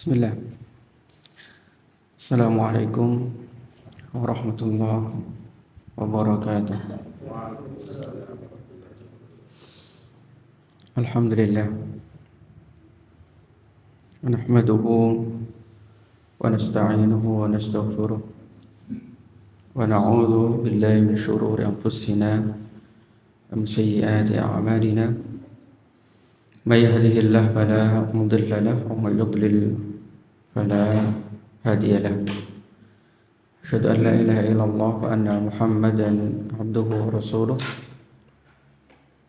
Bismillah. Assalamualaikum warahmatullahi wabarakatuh. Alhamdulillah. Wa nahmaduhu wa nasta'inuhu wa nastaghfiruh. Wa na'udzu billahi min shururi anfusina wa min sayyiati a'malina. May yahdihillahu fala mudilla lahu wa may yudlil fala hadiya lahu. Asyhadu an la ilaha illallah wa anna Muhammadan abduhu wa rasuluh.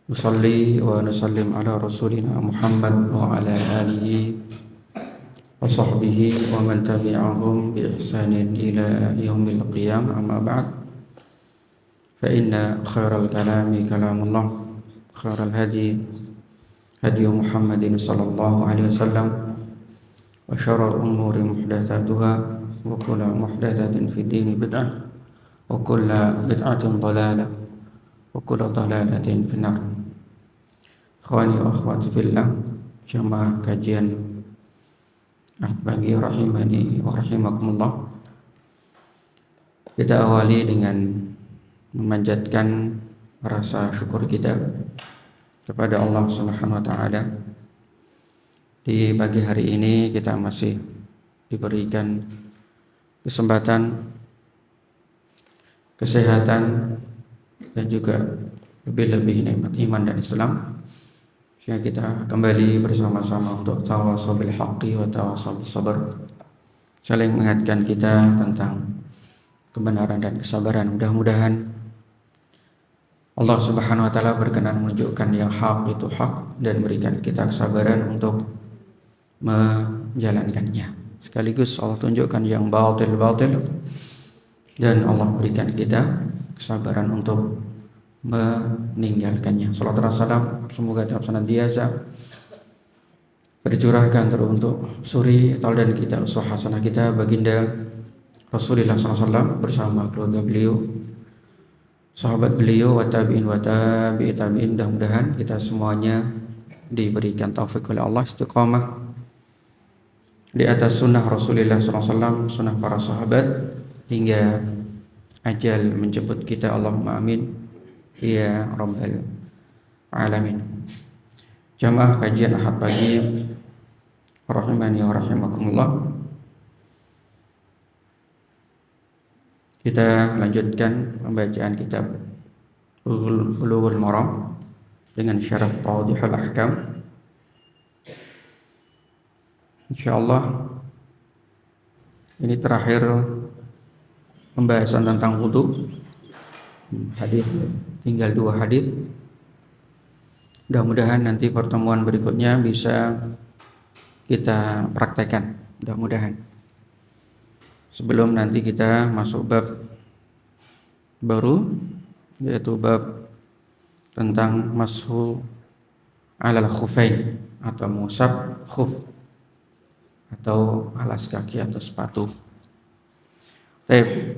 Nusalli wa nusallim ala rasulina Muhammad wa ala alihi wa sahbihi wa man tabi'ahum bi ihsanin ila yaumil qiyamah, amma ba'd. Fa inna khairal kalami kalamullah, khairal hadi hadi Muhammadin sallallahu alaihi wasallam, wa syarrul umuri muhdatsatuha wa kullu muhdatsatin fid dini bid'ah wa kullu bid'atin dhalalah wa kullu dhalalatin finnar. Akhwani wa akhwati fillah, jamaah kajian Ahad Pagi rahimani wa rahimakumullah. Kita awali dengan memanjatkan rasa syukur kita kepada Allah Subhanahu wa taala. Di pagi hari ini kita masih diberikan kesempatan, kesehatan, dan juga lebih-lebih nikmat iman dan Islam, sehingga kita kembali bersama-sama untuk tawassaw bil haqqi wa tawassaw bis sabr, saling mengingatkan kita tentang kebenaran dan kesabaran. Mudah-mudahan Allah Subhanahu wa taala berkenan menunjukkan yang hak itu hak dan berikan kita kesabaran untuk menjalankannya. Sekaligus Allah tunjukkan yang batil dan Allah berikan kita kesabaran untuk meninggalkannya. Salawat dan salam semoga tetap senantiasa tercurahkan terus untuk suri tauladan kita, uswah hasanah kita, baginda Rasulullah SAW bersama keluarga beliau, sahabat beliau, wa tabi'in wa tabi'i tabi'in. Mudah-mudahan kita semuanya diberikan taufik oleh Allah, istiqamah di atas sunnah Rasulullah SAW, sunnah para sahabat, hingga ajal menjemput kita. Allahumma amin ya rabbal alamin. Jamaah kajian Ahad Pagi rahimani wa rahimakumullah, kita lanjutkan pembacaan kitab Bulughul Maram dengan syarah Tawdihul Ahkam. Insyaallah ini terakhir pembahasan tentang wudu. Hadis tinggal 2 hadis. Mudah-mudahan nanti pertemuan berikutnya bisa kita praktekkan, mudah-mudahan, sebelum nanti kita masuk bab baru, yaitu bab tentang mashu alal khufain atau musab khuf atau alas kaki atau sepatu. Baik.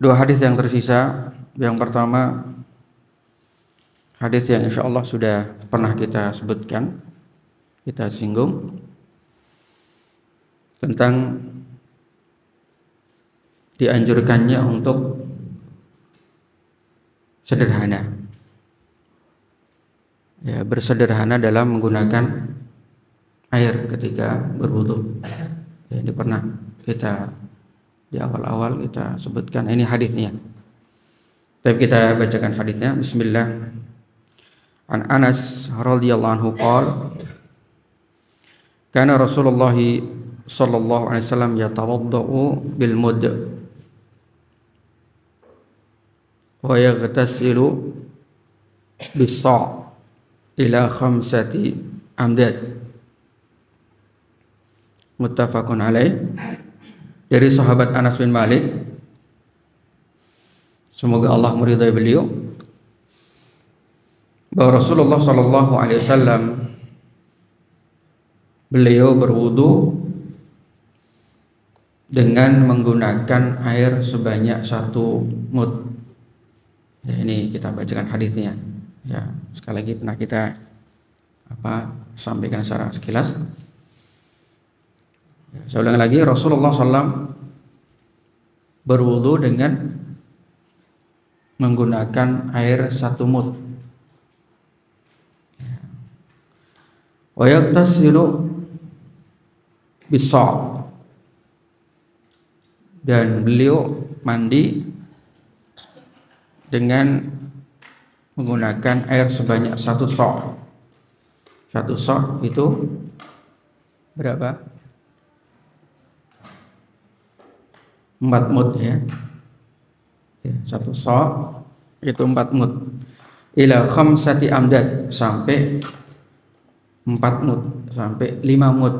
2 hadis yang tersisa. Yang pertama, hadis yang insyaallah sudah pernah kita sebutkan, kita singgung, tentang dianjurkannya untuk sederhana, ya, bersederhana dalam menggunakan air ketika berwudu. Ya, ini pernah kita di awal-awal kita sebutkan. Ini hadisnya. Tapi kita bacakan hadisnya. Bismillah. An Anas radhiyallahu anhu qala kana Rasulullah sallallahu alaihi wasallam yatawaddau bil mud wa yaghtasilu bis sa' ila 5 amdad. Muttafaqun alaih. Dari sahabat Anas bin Malik, semoga Allah meridai beliau, bahwa Rasulullah sallallahu alaihi wasallam beliau berwudu dengan menggunakan air sebanyak 1 mud. Ya, ini kita bacakan hadisnya. Ya, sekali lagi pernah kita sampaikan secara sekilas. Saya ulang lagi, Rasulullah SAW berwudu dengan menggunakan air 1 mud. Wa yaghtasilu bis-sa', dan beliau mandi dengan menggunakan air sebanyak 1 sa'. 1 sa' itu berapa? 4 mud ya. 1 sa' itu 4 mud. Ila khamsati amdad, sampai 4 mud, sampai 5 mud.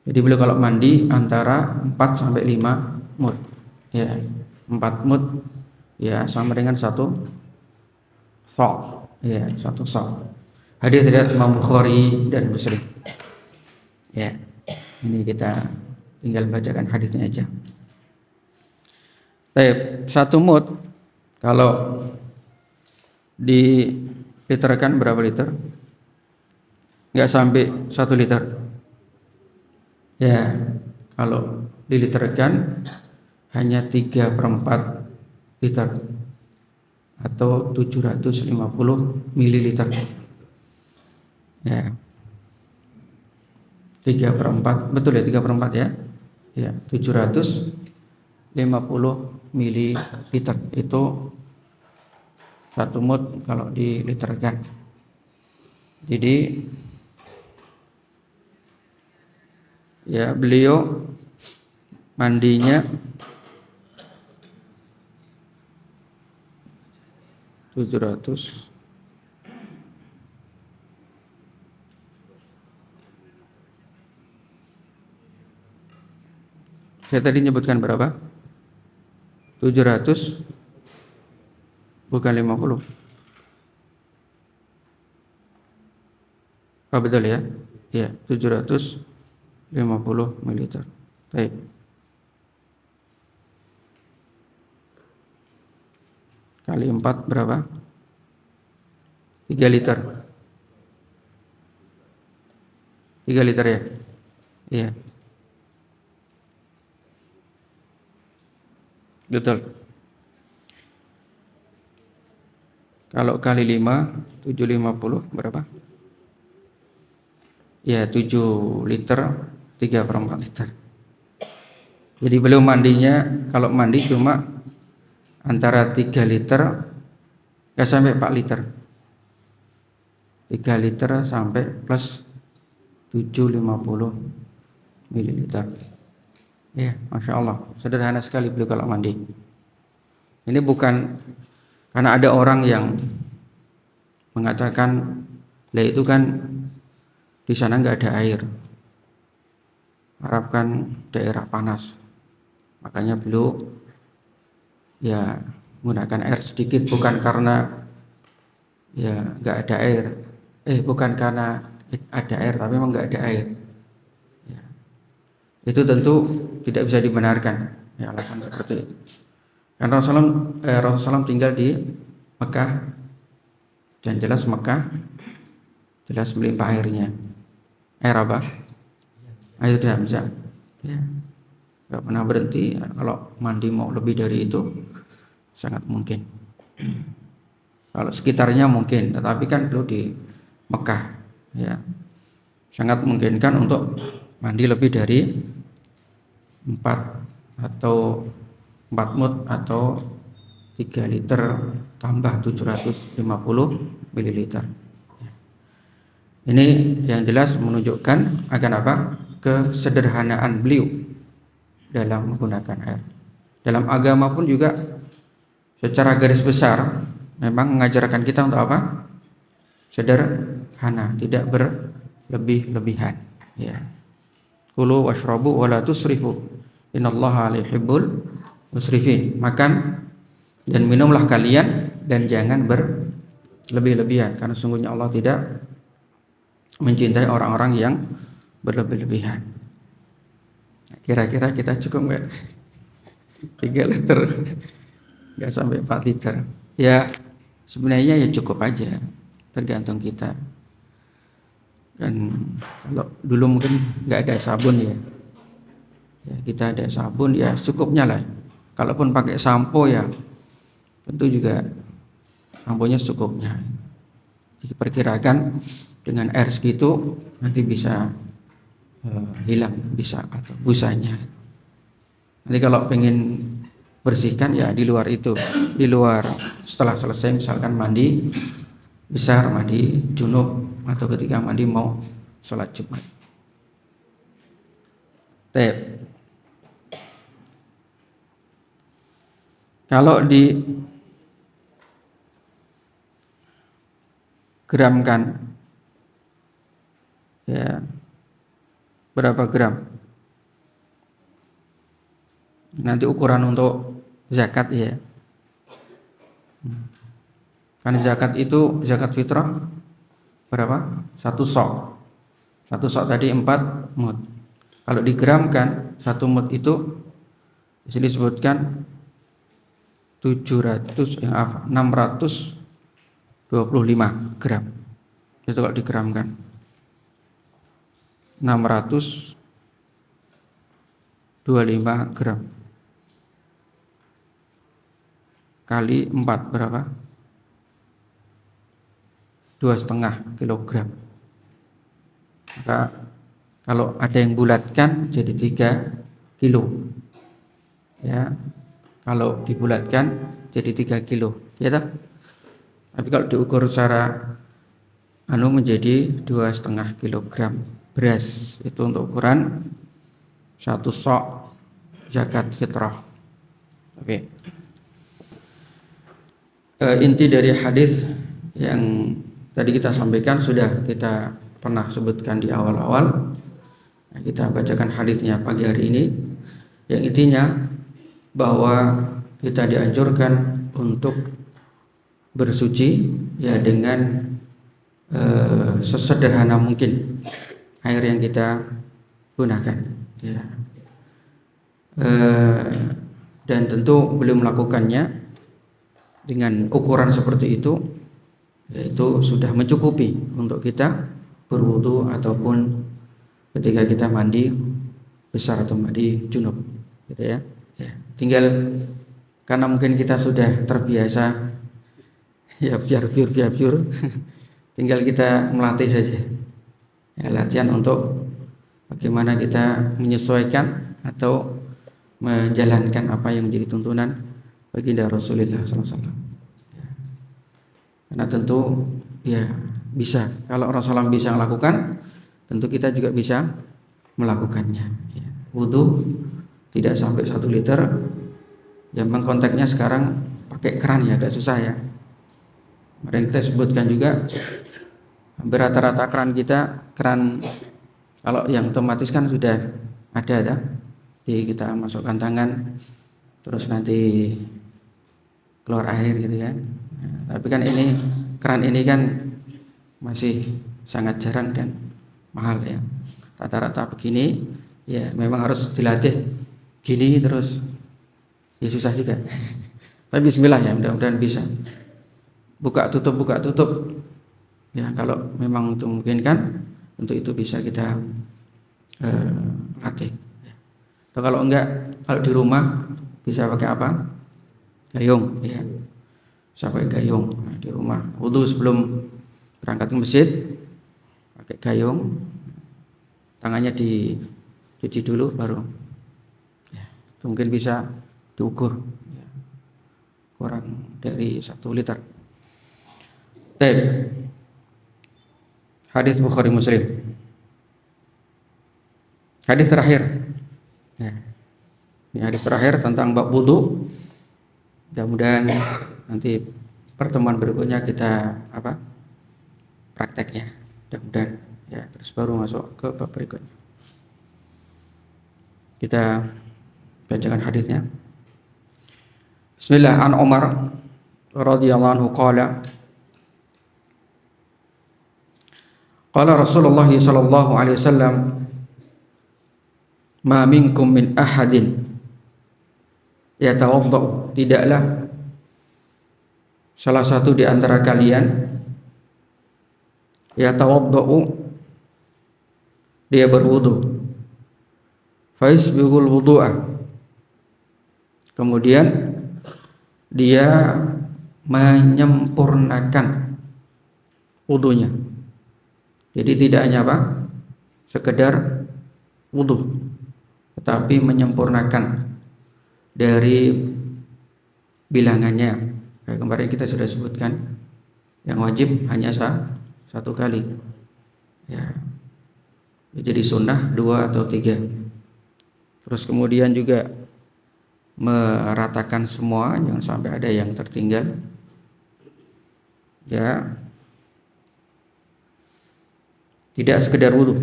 Jadi beliau kalau mandi antara 4 sampai 5 mud. Ya, 4 mud ya sama dengan 1 sa'. Ya, 1 sa'. Hadis riwayat Imam Bukhari dan Muslim. Ya. Ini kita tinggal bacakan hadisnya aja. Baik, 1 mud kalau diliterkan berapa liter? Enggak sampai 1 liter. Ya, kalau diliterkan hanya 3/4 liter atau 750 mililiter. Ya. 3/4, betul ya, 3/4 ya. Ya, 750 mililiter itu 1 mud kalau diliterkan. Jadi ya beliau mandinya 700. Saya tadi nyebutkan berapa? 700, bukan 50. Oh, betul ya? Ya, 750 ml. Baik. Kali 4 berapa? 3 liter. 3 liter ya? Iya. Betul. Kalau kali 5, 750 berapa? Ya, 7 liter, 3/4 liter. Jadi beliau mandinya, kalau mandi cuma antara 3 liter ya sampai 4 liter. 3 liter sampai plus 750 mililiter. Ya, Masya Allah, sederhana sekali beliau kalau mandi. Ini bukan karena ada orang yang mengatakan, lah itu kan di sana nggak ada air, Arab kan daerah panas, makanya beliau ya menggunakan air sedikit, bukan karena ya nggak ada air, bukan karena ada air, tapi memang nggak ada air. Itu tentu tidak bisa dibenarkan ya, alasan seperti itu. Karena Rasulullah tinggal di Mekah, dan jelas Mekah jelas melimpah airnya. Air apa? Air Zamzam. Ya, nggak pernah berhenti. Ya, kalau mandi mau lebih dari itu sangat mungkin. Kalau sekitarnya mungkin, tetapi kan perlu di Mekah, ya sangat memungkinkan untuk mandi lebih dari 4 atau 4 mud atau 3 liter tambah 750 mililiter. Ini yang jelas menunjukkan akan apa? Kesederhanaan beliau dalam menggunakan air. Dalam agama pun juga secara garis besar memang mengajarkan kita untuk apa? Sederhana, tidak berlebih-lebihan, ya. Kulu washrabu wala tusrifu, innallaha la yuhibbul musrifin. Makan dan minumlah kalian dan jangan berlebih-lebihan, karena sungguhnya Allah tidak mencintai orang-orang yang berlebih-lebihan. Kira-kira kita cukup nggak? 3 liter, nggak sampai 4 liter. Ya sebenarnya ya cukup aja, tergantung kita. Dan kalau dulu mungkin nggak ada sabun ya, kita ada sabun ya cukupnya lah. Kalaupun pakai sampo ya tentu juga samponya secukupnya. Diperkirakan dengan air segitu nanti bisa hilang bisa atau busanya. Nanti kalau pengen bersihkan ya di luar itu, di luar setelah selesai misalkan mandi besar, mandi junub, atau ketika mandi mau sholat Jumat. Kalau digramkan ya berapa gram? Nanti ukuran untuk zakat ya. Kan zakat itu zakat fitrah berapa? 1 sok. 1 sok tadi 4 mud. Kalau digramkan 1 mud itu di sini disebutkan 625 gram. Itu kalau digramkan 625 gram kali 4 berapa? 2,5 kilogram. Maka kalau ada yang bulatkan jadi 3 kilo ya, kalau dibulatkan jadi 3 kilo ya tak? Tapi kalau diukur secara menjadi 2,5 kilogram beras. Itu untuk ukuran 1 sok zakat fitrah. Oke. Inti dari hadis yang tadi kita sampaikan sudah kita pernah sebutkan di awal-awal. Nah, kita bacakan hadisnya pagi hari ini. Yang intinya bahwa kita dianjurkan untuk bersuci ya dengan sesederhana mungkin air yang kita gunakan ya. Dan tentu belum melakukannya dengan ukuran seperti itu, yaitu sudah mencukupi untuk kita berwudu ataupun ketika kita mandi besar atau mandi junub, gitu ya. Tinggal karena mungkin kita sudah terbiasa, ya biar tinggal kita melatih saja, ya, latihan untuk bagaimana kita menyesuaikan atau menjalankan apa yang menjadi tuntunan baginda Rasulullah SAW. Karena tentu ya bisa, kalau Rasulullah bisa melakukan, tentu kita juga bisa melakukannya. Wudu tidak sampai 1 liter. Yang mengkontaknya sekarang pakai keran ya, agak susah ya. Kemarin kita sebutkan juga hampir rata-rata keran kita, keran kalau yang otomatis kan sudah ada ya. Jadi kita masukkan tangan terus nanti keluar air gitu kan. Nah, tapi kan ini keran ini kan masih sangat jarang dan mahal ya. Rata-rata begini ya memang harus dilatih gini terus ya susah juga. Tapi bismillah ya, mudah-mudahan bisa. Buka tutup ya, kalau memang itu memungkinkan untuk itu bisa kita latih. Atau kalau enggak, kalau di rumah bisa pakai apa? Gayung ya. Bisa pakai gayung. Nah, di rumah wudu sebelum berangkat ke masjid pakai gayung, tangannya dicuci dulu baru ya, itu mungkin bisa diukur ya, kurang dari 1 liter. Hadis Bukhari Muslim. Hadis terakhir ya. Ini hadis terakhir tentang bab wudu. Mudah-mudahan nanti pertemuan berikutnya kita prakteknya, mudah-mudahan ya, terus baru masuk ke bab berikutnya. Kita bacakan hadisnya. Bismillah. An Umar radhiyallahu anhu qala Rasulullah sallallahu alaihi wasallam, ma minkum min ahadin yatawaddau, tidaklah salah satu di antara kalian yatawaddau dia berwudu. Faisbighul wudu'a, kemudian dia menyempurnakan wudunya. Jadi tidak hanya apa? Sekedar wudu, tetapi menyempurnakan dari bilangannya. Kayak kemarin kita sudah sebutkan, yang wajib hanya satu kali. Ya. Jadi sunnah 2 atau 3. Terus kemudian juga meratakan semua, jangan sampai ada yang tertinggal. Ya. Tidak sekedar wudu,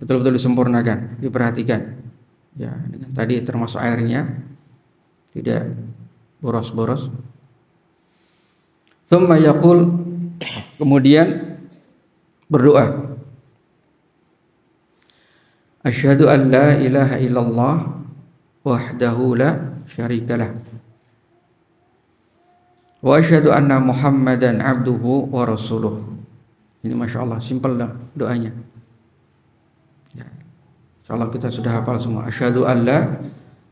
betul-betul disempurnakan, diperhatikan. Ya, dengan tadi termasuk airnya tidak boros-boros. Tsumma yaqul, kemudian berdoa, asyhadu an la ilaha illallah wahdahu la syarikalah wa asyhadu anna Muhammadan abduhu wa rasuluh. Ini Masya Allah, simpel doanya. Ya. Insyaallah kita sudah hafal semua. Asyhadu an la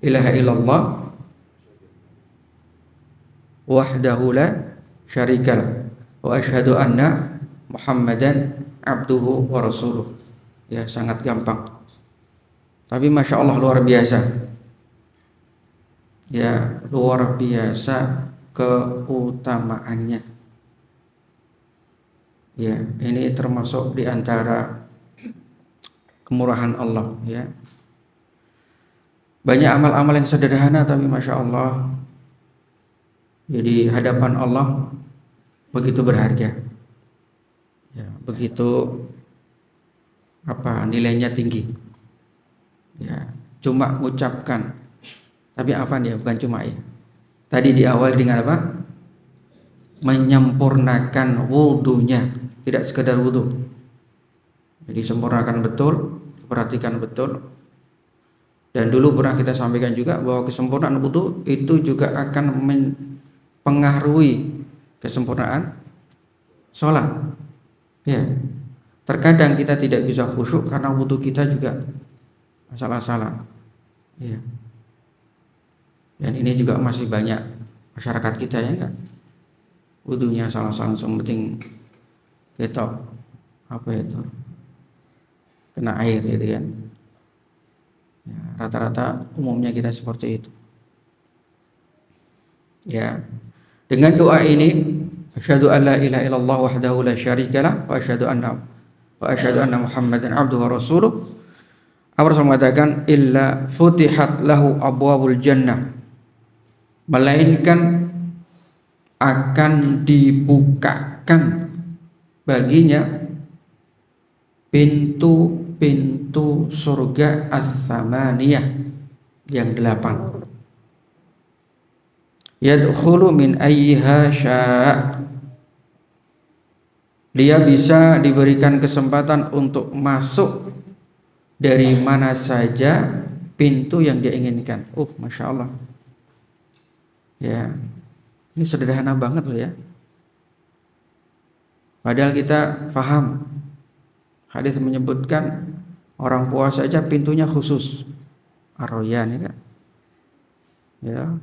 ilaha illallah wahdahu la syarikalah wa asyhadu anna Muhammadan abduhu wa rasuluh. Ya, sangat gampang. Tapi Masya Allah luar biasa. Ya, luar biasa keutamaannya. Ya, ini termasuk di antara kemurahan Allah, ya. Banyak amal-amal yang sederhana tapi Masya Allah jadi hadapan Allah begitu berharga. Ya, begitu nilainya tinggi. Ya, cuma mengucapkan, tapi apa dia? Bukan cuma ya. Tadi diawali dengan apa? Menyempurnakan wudunya, tidak sekedar wudu. Jadi sempurnakan betul, perhatikan betul. Dan dulu pernah kita sampaikan juga bahwa kesempurnaan wudu itu juga akan mempengaruhi kesempurnaan sholat. Ya, terkadang kita tidak bisa khusyuk karena wudu kita juga salah-salah. Ya. Dan ini juga masih banyak masyarakat kita ya enggak? Wudunya salah-salah, penting ketok kena air gitu kan. Ya, rata-rata umumnya kita seperti itu. Ya. Dengan doa ini, asyhadu an la ilaha illallah wahdahu la syarikalah wa asyhadu anna Muhammadan abduhu wa rasuluh. Rasul mengatakan illa futihat lahu abwabul jannah, melainkan akan dibukakan baginya pintu-pintu surga as-samaniyah yang 8. Yadkhulu min ayyiha syaa', dia bisa diberikan kesempatan untuk masuk dari mana saja pintu yang dia inginkan. Masya Allah. Ya, ini sederhana banget loh ya. Padahal kita paham, hadis menyebutkan orang puasa saja pintunya khusus, Ar-Rayyan ya kan? Ya,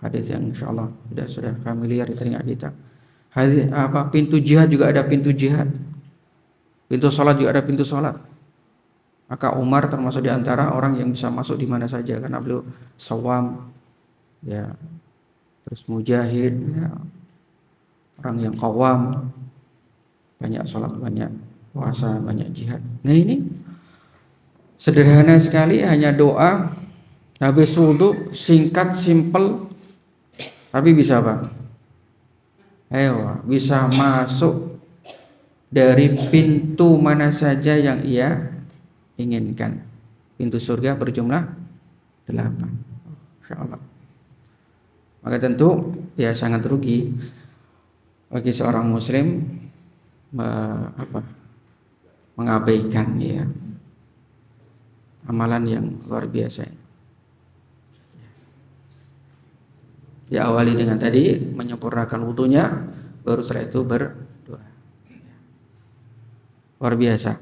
hadis yang insya Allah sudah familiar di telinga kita. Hadis pintu jihad juga ada pintu jihad, pintu sholat juga ada pintu sholat. Maka Umar termasuk di antara orang yang bisa masuk di mana saja karena beliau sawam, ya, terus mujahid, ya, orang yang qawam, banyak sholat, banyak puasa, banyak jihad. Nah ini sederhana sekali, hanya doa habis wudu, singkat, simple, tapi bisa apa? Bisa masuk dari pintu mana saja yang ia inginkan. Pintu surga berjumlah 8. Insyaallah. Maka tentu ya sangat rugi bagi seorang muslim mengabaikan ya amalan yang luar biasa. Diawali dengan tadi menyempurnakan wudunya, baru setelah itu berdoa. Luar biasa.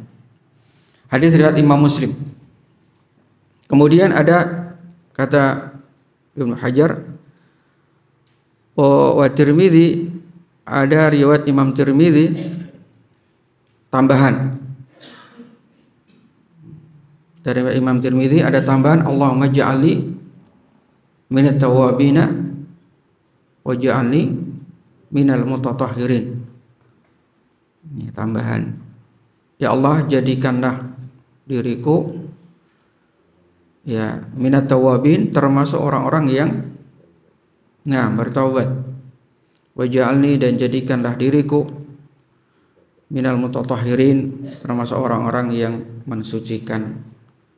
Hadis riwayat Imam Muslim. Kemudian ada kata Ibnu Hajar, wa Tirmidzi, ada riwayat Imam Tirmidzi tambahan. Dari Imam Tirmidzi ada tambahan, Allahumma ja'alni minat tawabina wa ja'alni minal mutatahhirin. Ini tambahan. Ya Allah, jadikanlah diriku ya minat tawabin, termasuk orang-orang yang bertaubat. Wa ja'alni, dan jadikanlah diriku minal mutatahhirin, termasuk orang-orang yang mensucikan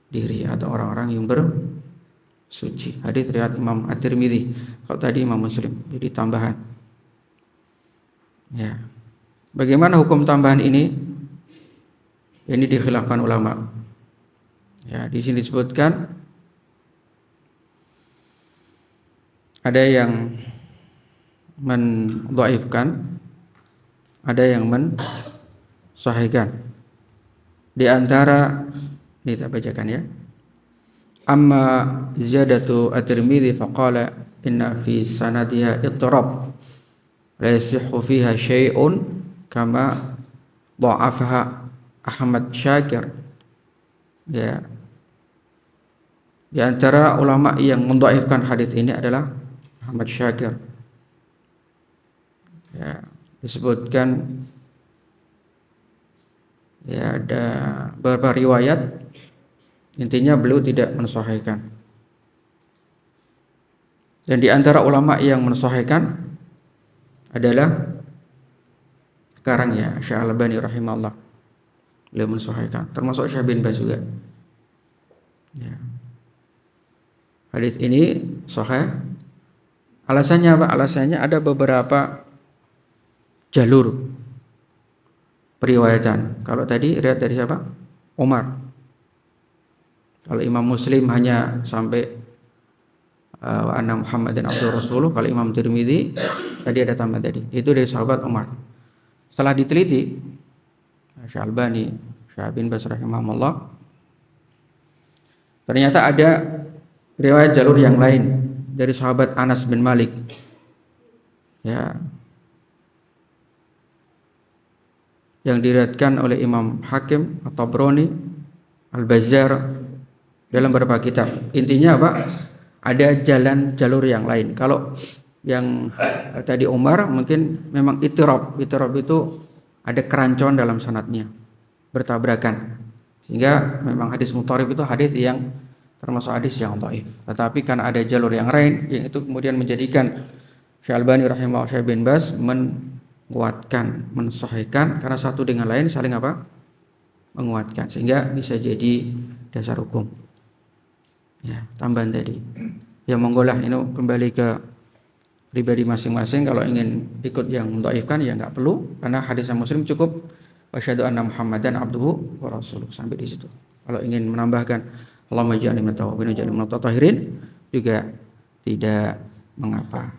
diri atau orang-orang yang bersuci. Hadis riwayat Imam At-Tirmidzi. Kalau tadi Imam Muslim, jadi tambahan. Ya. Bagaimana hukum tambahan ini? Ini dikhilafkan ulama. Ya, di sini disebutkan ada yang mendhaifkan, ada yang mensahihkan. Di antara ini kita bacakan ya. Amma ziyadatu at-Tirmidzi faqala inna fi sanadiha ittirab la yasihhu fiha syai'un kama dha'afaha Ahmad Syakir. Ya. Di antara ulama yang mendhaifkan hadis ini adalah Ahmad Syakir. Ya, disebutkan ya ada beberapa riwayat, intinya beliau tidak mensahihkan. Dan di antara ulama yang mensahihkan adalah sekarang ya Syekh Al-Albani rahimahullah, beliau mensahihkan, termasuk Syekh bin Baz juga. Ya. Hadis ini sahih. Alasannya apa? Alasannya ada beberapa jalur periwayatan. Kalau tadi riwayat dari siapa? Umar. Kalau Imam Muslim hanya sampai wa anna Muhammadan abduhu rasuluh. Kalau Imam Tirmidzi tadi ada tambah tadi. Itu dari sahabat Umar. Setelah diteliti, Syekh Albani, Syekh bin Baz rahimahullah, ternyata ada riwayat jalur yang lain dari sahabat Anas bin Malik. Ya. Yang diriwayatkan oleh Imam Hakim, At-Tabrani, Al-Bazzar dalam beberapa kitab. Intinya apa? Ada jalur yang lain. Kalau yang tadi Umar mungkin memang ittirab. Ittirab itu ada kerancuan dalam sanadnya, bertabrakan. Sehingga memang hadis mutharib itu hadis yang termasuk hadis yang dhaif. Tetapi karena ada jalur yang lain, yang itu kemudian menjadikan Syekh Albani rahimahullah, Syekh bin Baz menguatkan, mensahihkan, karena satu dengan lain saling apa? Menguatkan, sehingga bisa jadi dasar hukum. Ya, tambahan tadi. Ya monggo lah, ini kembali ke pribadi masing-masing. Kalau ingin ikut yang mendhaifkan ya enggak perlu, karena hadis Muslim cukup wasyhadu anna Muhammadan abduhu wa rasuluh, sampai di situ. Kalau ingin menambahkan Allahumma ja'alni minat tawwabin wa ja'alni minat mutatahhirin juga tidak mengapa.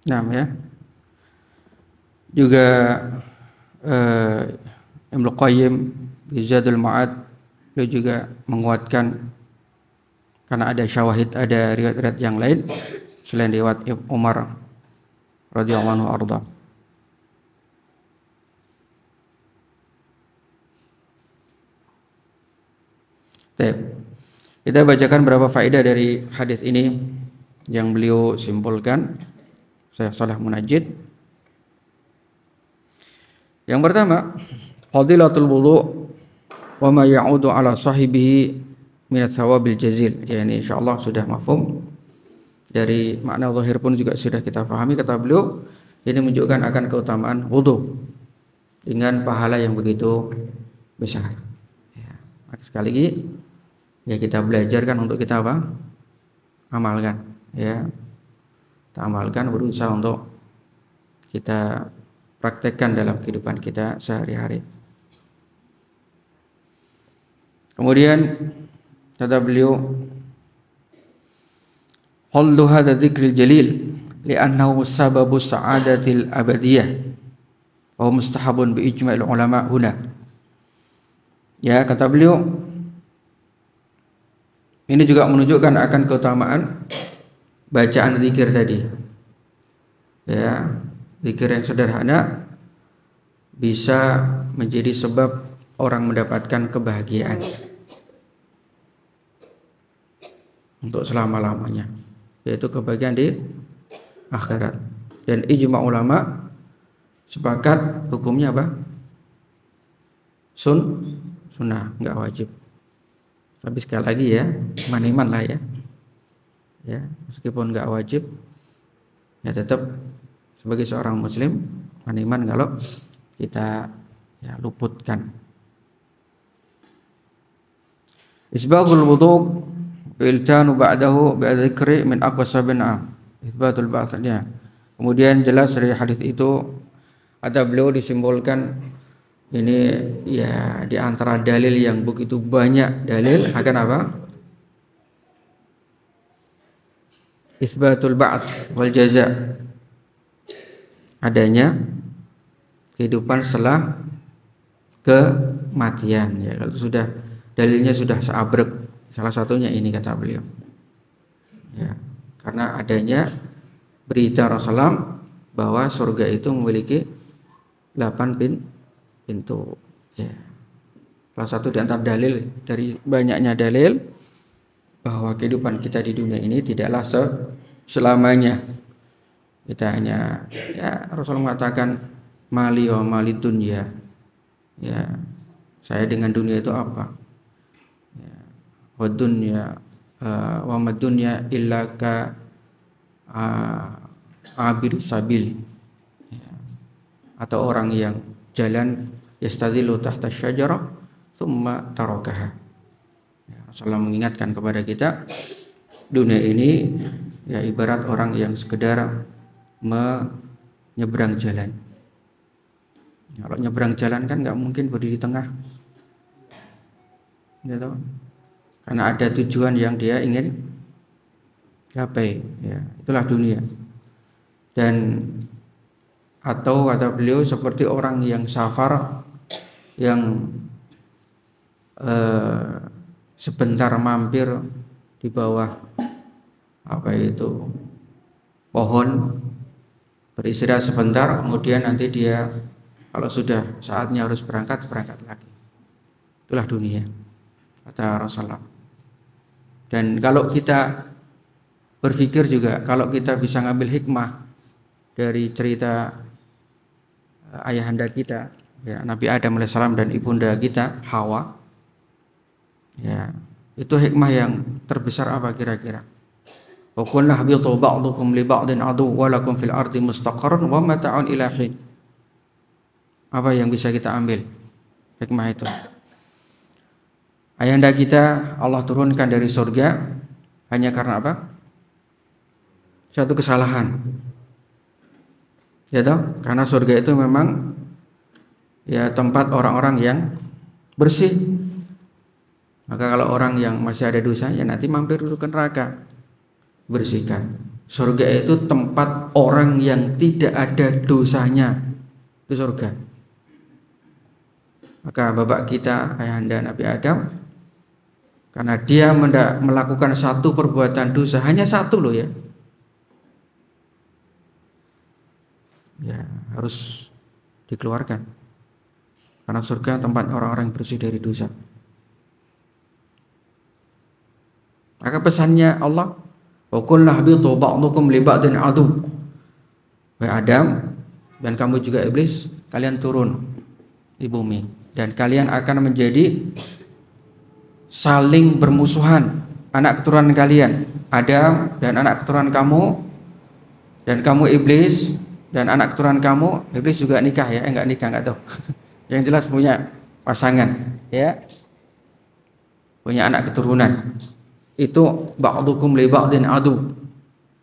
Nah ya, juga Ibnu Qayyim di Zadul Ma'ad, beliau juga menguatkan karena ada syawahid, ada riwayat-riwayat yang lain selain riwayat Umar radhiyallahu anhu arda. Kita bacakan berapa faedah dari hadis ini yang beliau simpulkan. Saya Shalih Munajjid. Yang pertama, fadilatul wudu' wa ma ya'udu ala sahibihi min thawabil jazil. Ya, ini insyaallah sudah mafhum. Dari makna zahir pun juga sudah kita pahami. Kata beliau, ini menunjukkan akan keutamaan wudu dengan pahala yang begitu besar. Ya, sekali lagi ya kita belajarkan untuk kita apa? Amalkan, ya. Kita amalkan, berusaha untuk kita praktekkan dalam kehidupan kita sehari-hari. Kemudian Kata beliau, "Hallu hadza dzikril jalil li'annahu sababu sa'adatil abadiyah wa mustahabun bi ijma'il ulama huna." Ya, kata beliau, ini juga menunjukkan akan keutamaan bacaan zikir tadi. Ya, zikir yang sederhana bisa menjadi sebab orang mendapatkan kebahagiaan untuk selama-lamanya, yaitu kebahagiaan di akhirat. Dan ijma' ulama sepakat hukumnya apa? Sunnah, enggak wajib. Tapi sekali lagi ya, iman lah ya. Ya, meskipun enggak wajib, ya tetap sebagai seorang muslim iman kalau kita ya luputkan. Isbaghul wudu' iltanu ba'dahu bi'dzikri min aqwa sab'ina itsbatul ba'tsnya. Kemudian jelas dari hadis itu kata beliau disimbolkan ini ya di antara dalil yang begitu banyak dalil akan apa? Itsbatul ba'ts wal jaza. Adanya kehidupan setelah kematian ya. Kalau sudah dalilnya sudah seabrek, salah satunya ini kata beliau. Ya, karena adanya berita Rasulullah bahwa surga itu memiliki 8 pintu. Ya. Salah satu di antara dalil dari banyaknya dalil bahwa kehidupan kita di dunia ini tidaklah selamanya. Kita hanya ya Rasulullah mengatakan mali wa mali dunya. Ya, saya dengan dunia itu apa? Ya, wa dunya wa mad dunya illa ka abir sabil. Ya. Atau orang yang jalan yastadillu tahta syajarah thumma tarakaha. Ya, Rasulullah mengingatkan kepada kita dunia ini ya ibarat orang yang sekedar menyeberang jalan. Kalau nyeberang jalan kan nggak mungkin berdiri di tengah, gitu. Karena ada tujuan yang dia ingin capai. Ya, itulah dunia. Dan atau kata beliau seperti orang yang safar yang sebentar mampir di bawah apa itu pohon beristirahat sebentar, kemudian nanti dia kalau sudah saatnya harus berangkat lagi. Itulah dunia kata Rasulullah. Dan kalau kita berpikir juga, kalau kita bisa ngambil hikmah dari cerita ayahanda kita ya, Nabi Adam alaihissalam dan ibunda kita Hawa, ya itu hikmah yang terbesar apa kira-kira? Wa qulna habitu ba'dukum li ba'din adu wa lakum fil ardi mustaqarrun wa mata'un ila hin. Apa yang bisa kita ambil hikmah itu? Ayahanda kita Allah turunkan dari surga hanya karena apa? Suatu kesalahan. Ya toh? Karena surga itu memang ya tempat orang-orang yang bersih. Maka kalau orang yang masih ada dosa ya nanti mampir dulu ke neraka. Bersihkan. Surga itu tempat orang yang tidak ada dosanya. Itu surga. Maka bapak kita ayahanda Nabi Adam, karena dia melakukan satu perbuatan dosa, hanya satu loh ya. Ya harus dikeluarkan. Karena surga tempat orang-orang bersih dari dosa. Maka pesannya Allah, wa qulna habitu ba'dukum li ba'din adu. Wahai Adam dan kamu juga iblis, kalian turun di bumi dan kalian akan menjadi saling bermusuhan, anak keturunan kalian, Adam dan anak keturunan kamu, dan kamu iblis dan anak keturunan kamu. Iblis juga nikah ya, enggak nikah enggak tahu. Yang jelas punya pasangan ya, punya anak keturunan. Itu ba'dukum li ba'din adu.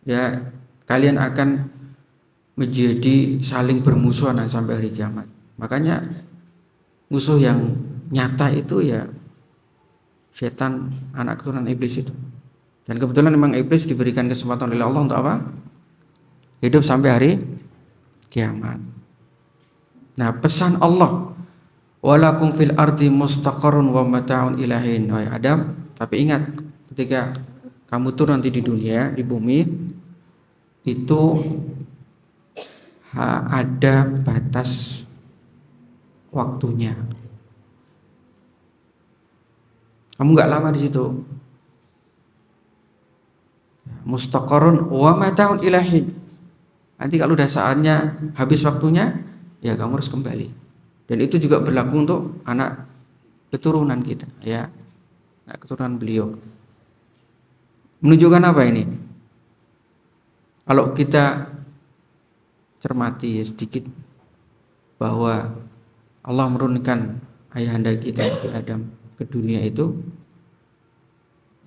Ya, kalian akan menjadi saling bermusuhan sampai hari kiamat. Makanya musuh yang nyata itu ya setan anak keturunan iblis itu. Dan kebetulan memang iblis diberikan kesempatan oleh Allah untuk apa? Hidup sampai hari kiamat. Nah, pesan Allah, walakum fil ardi mustaqarrun wa mata'un ilahin. Wahai Adam, tapi ingat ketika kamu turun nanti di dunia, di bumi, itu ada batas waktunya. Kamu nggak lama di situ. Mustaqarrun wa mata'un ilahin. Nanti kalau udah saatnya habis waktunya, ya kamu harus kembali. Dan itu juga berlaku untuk anak keturunan kita, ya. Anak keturunan beliau. Menunjukkan apa ini? Kalau kita cermati sedikit bahwa Allah menurunkan ayahanda kita Nabi Adam ke dunia itu,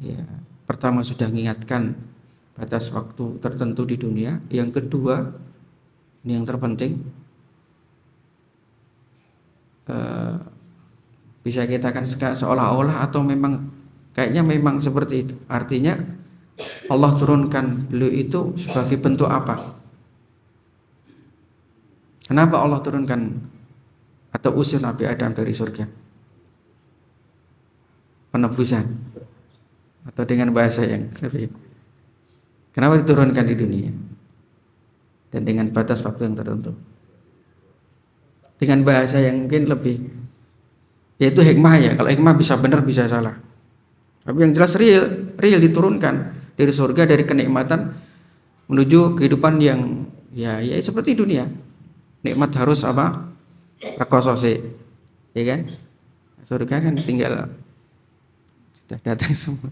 ya, pertama sudah mengingatkan batas waktu tertentu di dunia. Yang kedua, ini yang terpenting, bisa kita kan seolah-olah atau memang kayaknya memang seperti itu. Artinya Allah turunkan beliau itu sebagai bentuk apa? Kenapa Allah turunkan atau usir Nabi Adam dari surga? Penebusan, atau dengan bahasa yang lebih, kenapa diturunkan di dunia dan dengan batas waktu yang tertentu, dengan bahasa yang mungkin lebih, yaitu hikmah ya. Kalau hikmah bisa benar bisa salah, tapi yang jelas real diturunkan dari surga, dari kenikmatan menuju kehidupan yang ya seperti dunia. Nikmat harus apa? Rekoso sih, ya kan? Surga kan tinggal sudah datang semua.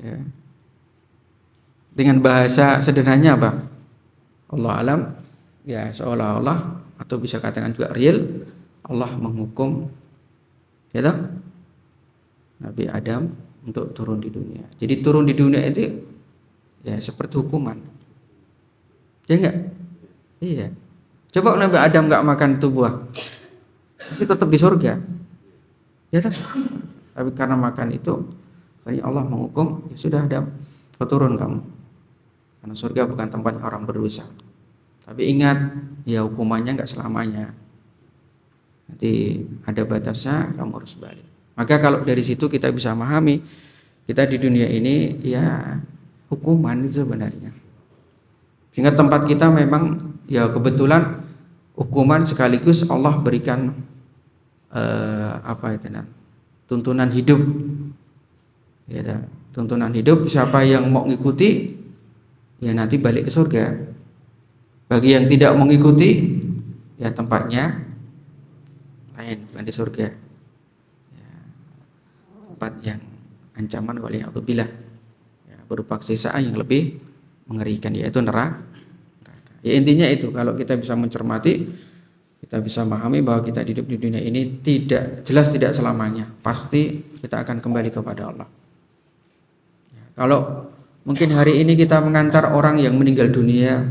Ya. Dengan bahasa sederhananya apa? Allah alam, ya seolah-olah atau bisa katakan juga real, Allah menghukum ya Nabi Adam untuk turun di dunia. Jadi turun di dunia itu ya seperti hukuman. Ya enggak? Iya. Coba Nabi Adam enggak makan itu buah, pasti tetap di surga. Ya kan? Tapi karena makan itu, akhirnya Allah menghukum, ya sudah Adam, keturun kamu. Karena surga bukan tempat orang berdosa. Tapi ingat, ya hukumannya enggak selamanya. Nanti ada batasnya, kamu harus balik. Maka kalau dari situ kita bisa memahami, kita di dunia ini ya hukuman itu sebenarnya. Sehingga tempat kita memang ya kebetulan hukuman sekaligus Allah berikan tuntunan hidup. Ya, tuntunan hidup, siapa yang mau ngikuti ya nanti balik ke surga. Bagi yang tidak mengikuti ya tempatnya lain, bukan di surga. Ya, tempat yang ancaman waliyadzubillah, ya, berupa siksaan yang lebih mengerikan, yaitu neraka. Ya intinya itu, kalau kita bisa mencermati, kita bisa memahami bahwa kita hidup di dunia ini tidak selamanya, pasti kita akan kembali kepada Allah. Ya, kalau mungkin hari ini kita mengantar orang yang meninggal dunia,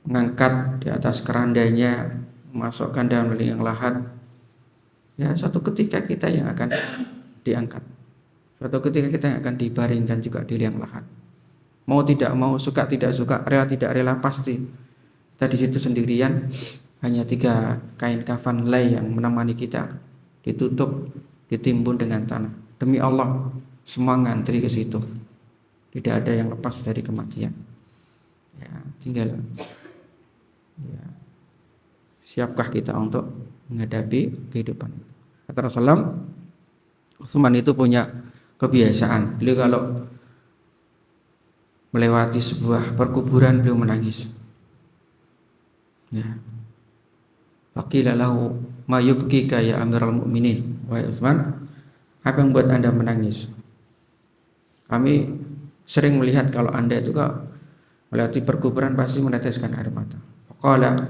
mengangkat di atas kerandanya, memasukkan dalam liang lahat, ya suatu ketika kita yang akan diangkat, suatu ketika kita yang akan dibaringkan juga di liang lahat. Mau tidak mau, suka tidak suka, rela tidak rela, pasti kita di situ sendirian. Hanya 3 kain kafan lay yang menemani kita, ditutup, ditimbun dengan tanah. Demi Allah, semua ngantri ke situ. Tidak ada yang lepas dari kematian. Ya, tinggal ya, siapkah kita untuk menghadapi kehidupan. Kata Rasulullah, Utsman itu punya kebiasaan, beliau kalau melewati sebuah perkuburan beliau menangis. Ya. Faqila lahu ma yubkika ya Amirul Mukminin. Wahai Utsman, apa yang membuat Anda menangis? Kami sering melihat kalau Anda itu kalau melewati perkuburan pasti meneteskan air mata. Faqala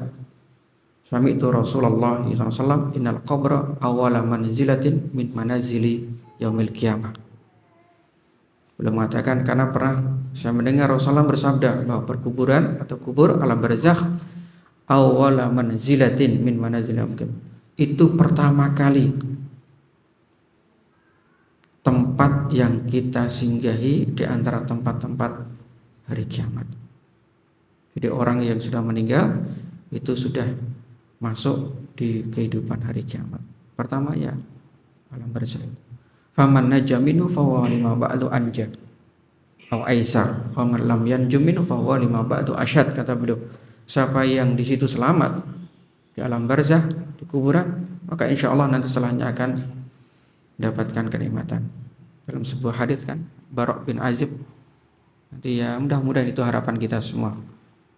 sami'tu Rasulullah sallallahu alaihi wasallam innal qabra awwala manzilatin min manazili yaumil qiyamah. Beliau mengatakan, karena pernah saya mendengar Rasulullah bersabda bahwa perkuburan atau kubur alam barzakh awwala manzilatin min manazil yaumil qiyamah, itu pertama kali tempat yang kita singgahi di antara tempat-tempat hari kiamat. Jadi orang yang sudah meninggal itu sudah masuk di kehidupan hari kiamat. Pertama ya alam barzakh. Faman naja minhu fahuwa lima ba'du anja atau aisar, faman lam yanju minhu fahuwa lima ba'du asyad, kata beliau. Siapa yang di situ selamat di alam barzakh, di kuburan, maka insya Allah nanti setelahnya akan mendapatkan kenikmatan. Dalam sebuah hadits kan, Barok bin Azib, nanti ya mudah-mudahan itu harapan kita semua.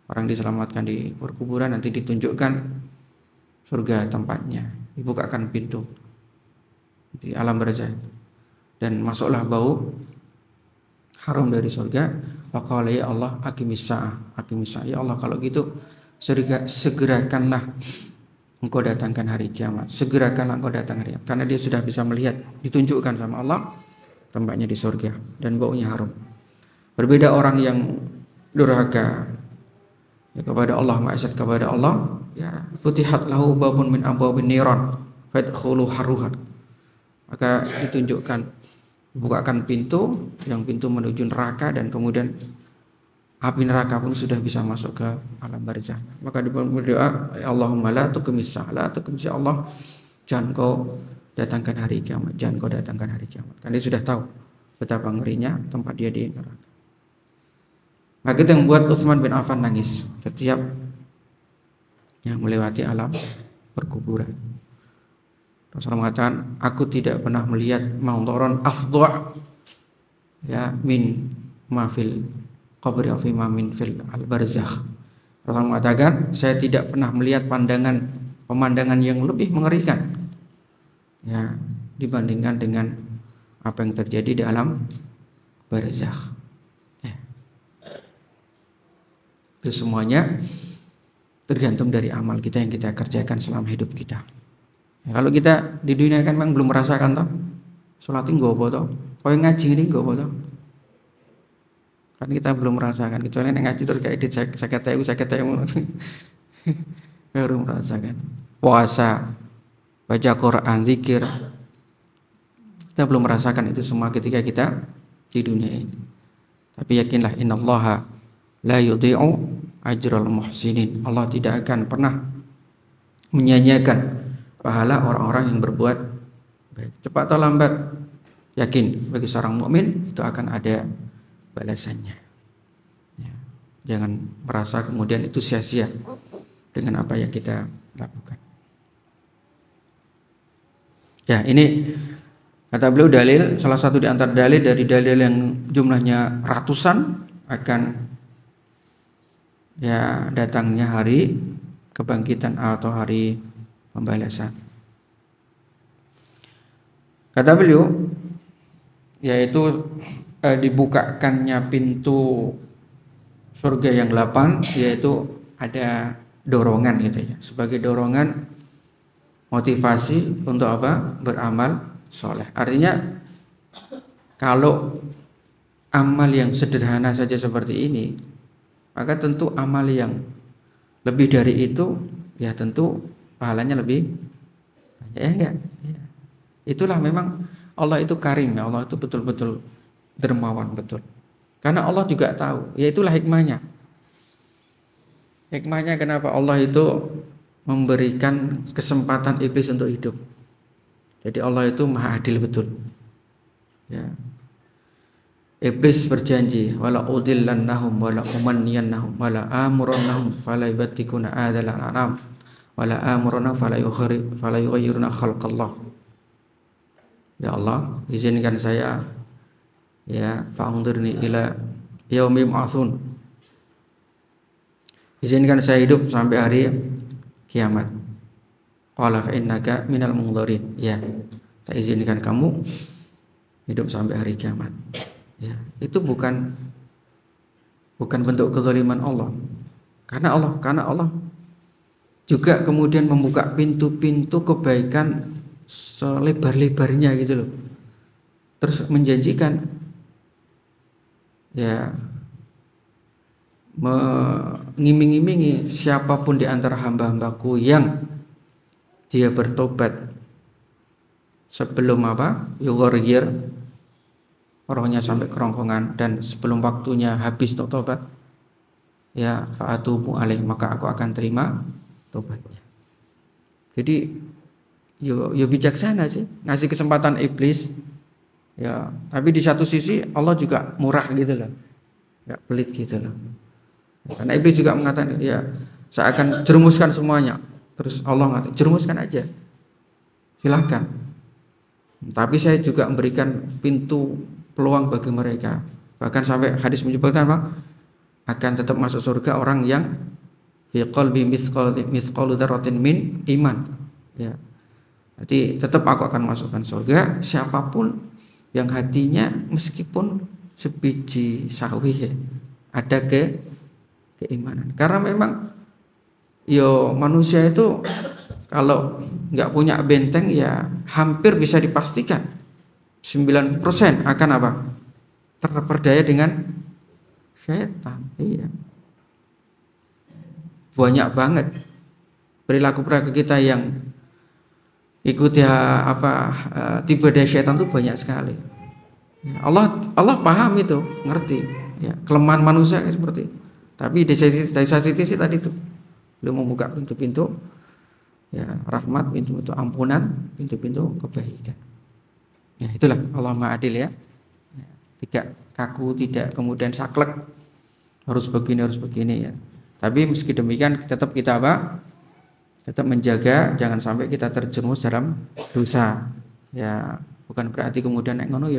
Orang diselamatkan di perkuburan, nanti ditunjukkan surga tempatnya, dibukakan pintu di alam barzakh dan masuklah bau harum dari surga. Faqala ya Allah aqimis sa'ah, ya Allah kalau gitu segerakanlah engkau datangkan hari kiamat, segerakanlah engkau datang hari kiamat. Karena dia sudah bisa melihat, ditunjukkan sama Allah tempatnya di surga dan baunya harum. Berbeda orang yang durhaka ya kepada Allah, maksiat kepada Allah, ya futihat lahu babun min abwabin niran fadkhulu haruha, maka ditunjukkan, bukakan pintu, yang pintu menuju neraka, dan kemudian api neraka pun sudah bisa masuk ke alam barzakh. Maka berdoa, Allahumma la tuqmisa, Allah, jangan kau datangkan hari kiamat, jangan kau datangkan hari kiamat. Karena dia sudah tahu betapa ngerinya tempat dia di neraka. Maka itu yang membuat Utsman bin Affan nangis setiap yang melewati alam perkuburan. Rasulullah mengatakan, aku tidak pernah melihat manzaran afdha ya min ma fil qabri fi ma min fil al barzakh. Rasulullah mengatakan, saya tidak pernah melihat pemandangan yang lebih mengerikan ya dibandingkan dengan apa yang terjadi di alam barzakh. Itu semuanya tergantung dari amal kita yang kita kerjakan selama hidup kita. Ya, kalau kita di dunia kan memang belum merasakan toh, sholat ini nggak apa toh, kau yang ngaji ini nggak apa toh, kan kita belum merasakan. Kecuali yang ngaji terus kayak edit saya kata baru merasakan. Puasa, baca Quran, zikir, kita belum merasakan itu semua ketika kita di dunia ini. Tapi yakinlah, innallaha la yudhi'u ajral muhsinin. Allah tidak akan pernah menyia-nyiakan pahala orang-orang yang berbuat baik. Cepat atau lambat, yakin bagi seorang mukmin itu akan ada balasannya. Ya, jangan merasa kemudian itu sia-sia dengan apa yang kita lakukan. Ya, ini kata beliau dalil, salah satu di antara dalil dari dalil yang jumlahnya ratusan akan ya datangnya hari kebangkitan atau hari pembalasan. Kata beliau, yaitu dibukakannya pintu surga yang 8, yaitu ada dorongan gitu ya, sebagai dorongan motivasi untuk apa? Beramal soleh. Artinya kalau amal yang sederhana saja seperti ini, maka tentu amal yang lebih dari itu ya tentu pahalanya lebih banyak, ya enggak? Ya. Itulah memang Allah itu karim ya, Allah itu betul-betul dermawan betul. Karena Allah juga tahu, ya itulah hikmahnya. Hikmahnya kenapa Allah itu memberikan kesempatan iblis untuk hidup. Jadi Allah itu maha adil betul. Ya. Iblis berjanji, wala udillannahum wala umanniyannahum wala amurannahum fala yubattikuna adal an'am wala amurna fala yughayyiruna khalqallah. Ya Allah, izinkan saya ya fa'anzirni ila yaumi yub'atsun. Izinkan saya hidup sampai hari kiamat. Qala fa innaka minal munzirin. Ya, saya izinkan kamu hidup sampai hari kiamat. Ya, itu bukan bentuk kezaliman Allah. Karena Allah juga kemudian membuka pintu-pintu kebaikan selebar-lebarnya gitu loh. Terus menjanjikan ya mengiming-imingi siapapun di antara hamba-hambaku yang dia bertobat sebelum apa? Yughayyir rohnya sampai kerongkongan dan sebelum waktunya habis untuk tobat, ya fa'atubu alaih, maka aku akan terima tobatnya. Jadi yo bijaksana sih ngasih kesempatan iblis, ya. Tapi di satu sisi Allah juga murah gitu loh, nggak pelit gitu loh. Karena iblis juga mengatakan, ya saya akan jerumuskan semuanya. Terus Allah mengatakan, jerumuskan aja, silahkan. Tapi saya juga memberikan pintu peluang bagi mereka. Bahkan sampai hadis menyebutkan apa? Akan tetap masuk surga orang yang fi qalbi mithqalu dzarratin min iman. Ya. Jadi tetap aku akan masukkan surga siapapun yang hatinya meskipun sebiji sawi, ya, ada keimanan. Karena memang manusia itu kalau nggak punya benteng, ya hampir bisa dipastikan 90% akan apa? Terperdaya dengan setan. Iya. Banyak banget perilaku kita yang ikut tiba daya setan itu banyak sekali. Allah paham itu, ngerti. Ya, kelemahan manusia seperti itu. Tapi dari satu sisi tadi itu belum membuka pintu-pintu, ya, rahmat, pintu-pintu ampunan, pintu-pintu kebaikan. Ya, itulah Allah Maha Adil, ya. Tidak kaku, tidak kemudian saklek harus begini ya. Tapi meski demikian tetap kita tetap menjaga jangan sampai kita terjerumus dalam dosa. Ya, bukan berarti kemudian ngono ya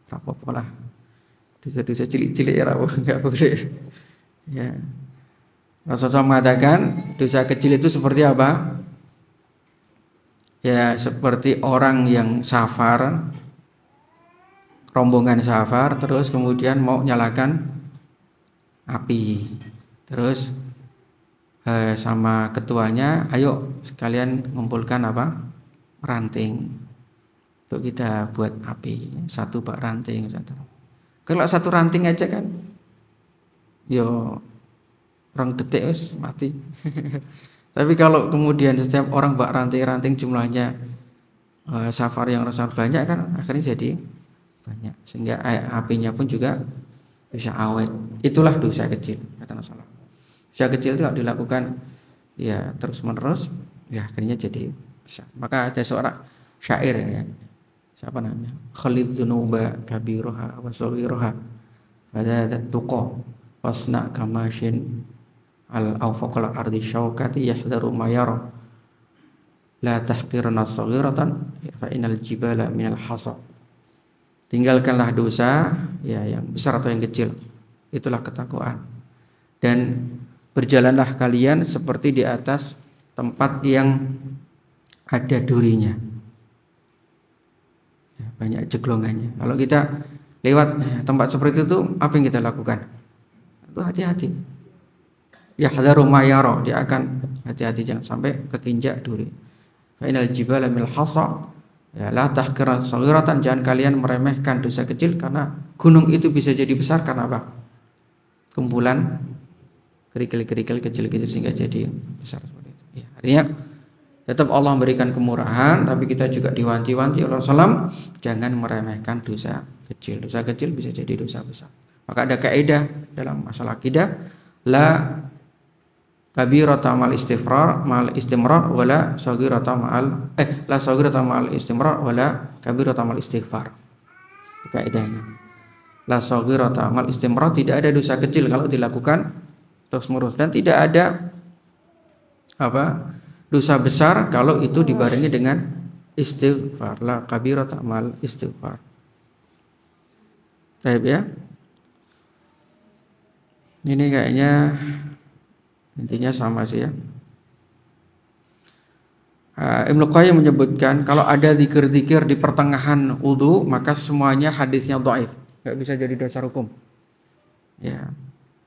rapopo lah. Dosa-dosa cilik-cilik ya rapopo, enggak boleh. Ya. Rasulullah mengatakan dosa kecil itu seperti apa? Ya, seperti orang yang safar, rombongan safar, terus kemudian mau nyalakan api, terus sama ketuanya, ayo sekalian ngumpulkan ranting untuk kita buat api, satu bak ranting. Kalau satu ranting aja kan orang detik wis mati. Tapi kalau kemudian setiap orang bak ranting jumlahnya safar yang sangat banyak kan akhirnya jadi banyak, sehingga apinya pun juga bisa awet. Itulah dosa kecil, kata Rasulullah. Dosa kecil itu kalau dilakukan ya terus menerus, ya akhirnya jadi besar. Maka ada seorang syair, ya, siapa namanya, Khalid dzunuba kabiruha wa saghiruha fadat tuqa wasna kamashin al awfaqal ardi syaukati yahdharu ma yara la tahqirna saghiratan fa inal jibala minal hasa. Tinggalkanlah dosa, ya, yang besar atau yang kecil, itulah ketakwaan. Dan berjalanlah kalian seperti di atas tempat yang ada durinya, ya, banyak jeglongannya. Kalau kita lewat tempat seperti itu, apa yang kita lakukan? Itu hati-hati. Ya hadaru mayaro, dia akan hati-hati jangan sampai kekinjak duri. Fa inal jibala mil hasa, ya, la tahqiran saghiratan, jangan kalian meremehkan dosa kecil, karena gunung itu bisa jadi besar karena apa? Kumpulan kerikil-kerikil kecil-kecil sehingga jadi besar seperti itu. Ya, artinya tetap Allah memberikan kemurahan, tapi kita juga diwanti-wanti oleh Rasulullah jangan meremehkan dosa kecil. Dosa kecil bisa jadi dosa besar. Maka ada kaidah dalam masalah akidah, la kabirata mal istimrar wala saghirata la saghirata mal istimrar wala kabirata mal istighfar. Kaidahnya, la saghirata mal istimrar, tidak ada dosa kecil kalau dilakukan terus menerus, dan tidak ada dosa besar kalau itu dibarengi dengan istighfar. La kabirata mal istighfar. Baik, ya. Ini kayaknya intinya sama sih, ya. Ibnu Qayyim menyebutkan kalau ada zikir-zikir di pertengahan wudu maka semuanya hadisnya dhaif, enggak bisa jadi dasar hukum. Ya.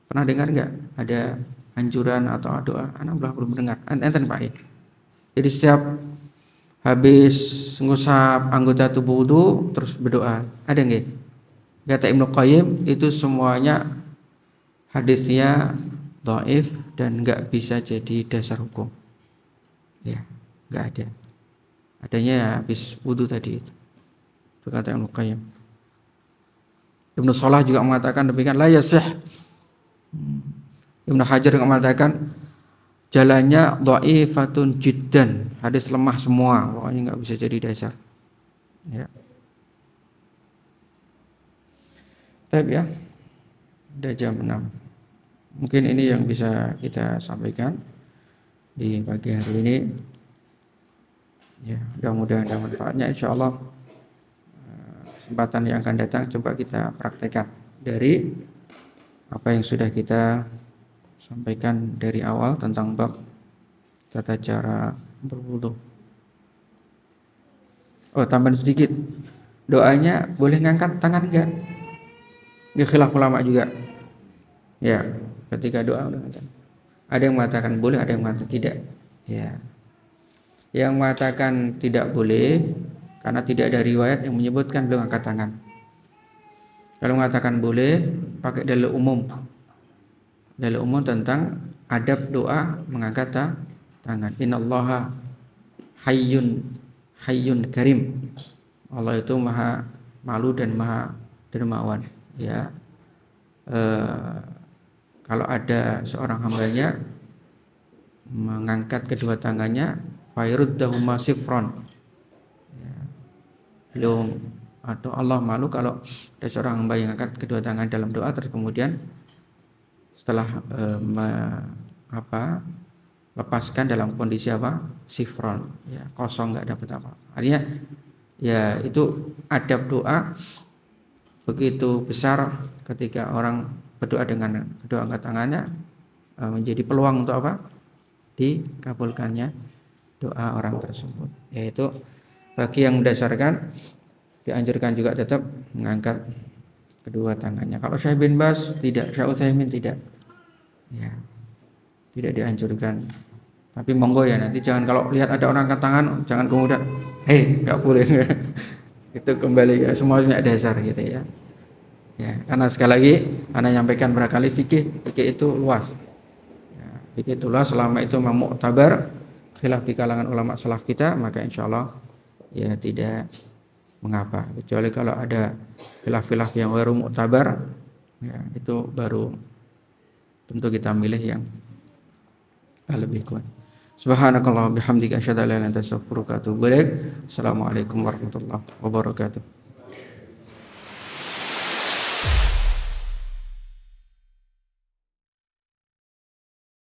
Pernah dengar enggak ada anjuran atau doa? Anak belum dengar. Enten Pak, ya. Jadi setiap habis ngusap anggota tubuh wudu terus berdoa. Ada enggak? Kata Ibnu Qayyim itu semuanya hadisnya dhaif dan enggak bisa jadi dasar hukum. Ya, enggak ada. Adanya habis wudu tadi itu. Itu kata Ibnu Qayyim. Ibnu Shalah juga mengatakan demikian, la yasih. Ibnu Hajar juga mengatakan jalannya dhaifatun jiddan, hadis lemah semua, pokoknya nggak bisa jadi dasar. Ya. Tapi ya, udah jam 6. Mungkin ini yang bisa kita sampaikan di pagi hari ini. Ya, mudah-mudahan ada manfaatnya. Insyaallah kesempatan yang akan datang coba kita praktekkan dari apa yang sudah kita sampaikan dari awal tentang bab tata cara berwudu. Oh, tambahan sedikit. Doanya boleh ngangkat tangan enggak? Ini khilaf ulama juga. Ya, ketika doa udah ngangkat. Ada yang mengatakan boleh, ada yang mengatakan tidak. Ya. Yang mengatakan tidak boleh karena tidak ada riwayat yang menyebutkan belum angkat tangan. Kalau mengatakan boleh, pakai dalil umum. Dalil umum tentang adab doa mengangkat tangan. Innallaha hayyun karim. Allah itu maha malu dan maha dermawan. Ya. Kalau ada seorang hambanya mengangkat kedua tangannya, fayruddahuma sifron. Belum, atau Allah malu kalau ada seorang hamba yang angkat kedua tangan dalam doa terus kemudian setelah lepaskan dalam kondisi sifron, ya, kosong, nggak dapat apa. Artinya ya itu adab doa begitu besar ketika orang berdoa dengan kedua angkat tangannya, menjadi peluang untuk dikabulkannya doa orang tersebut. Yaitu bagi yang mendasarkan dianjurkan juga tetap mengangkat kedua tangannya. Kalau Syekh bin Baz tidak, Syekh Utsaimin tidak. Ya. Tidak dianjurkan. Tapi monggo ya, nanti jangan kalau lihat ada orang angkat tangan jangan kemudian enggak boleh. Itu kembali ya semuanya dasar gitu ya. Ya, karena sekali lagi ana nyampaikan berkali fikih itu luas. Ya, fikih itu luas, selama itu mu'tabar khilaf di kalangan ulama salaf kita, maka insyaallah ya tidak mengapa. Kecuali kalau ada khilaf-khilaf yang baru mu'tabar, ya itu baru tentu kita milih yang lebih kuat. Subhanakallah bihamdika asyhadu an la ilaha illa anta astaghfiruka wa atubu ilaik. Assalamualaikum warahmatullahi wabarakatuh.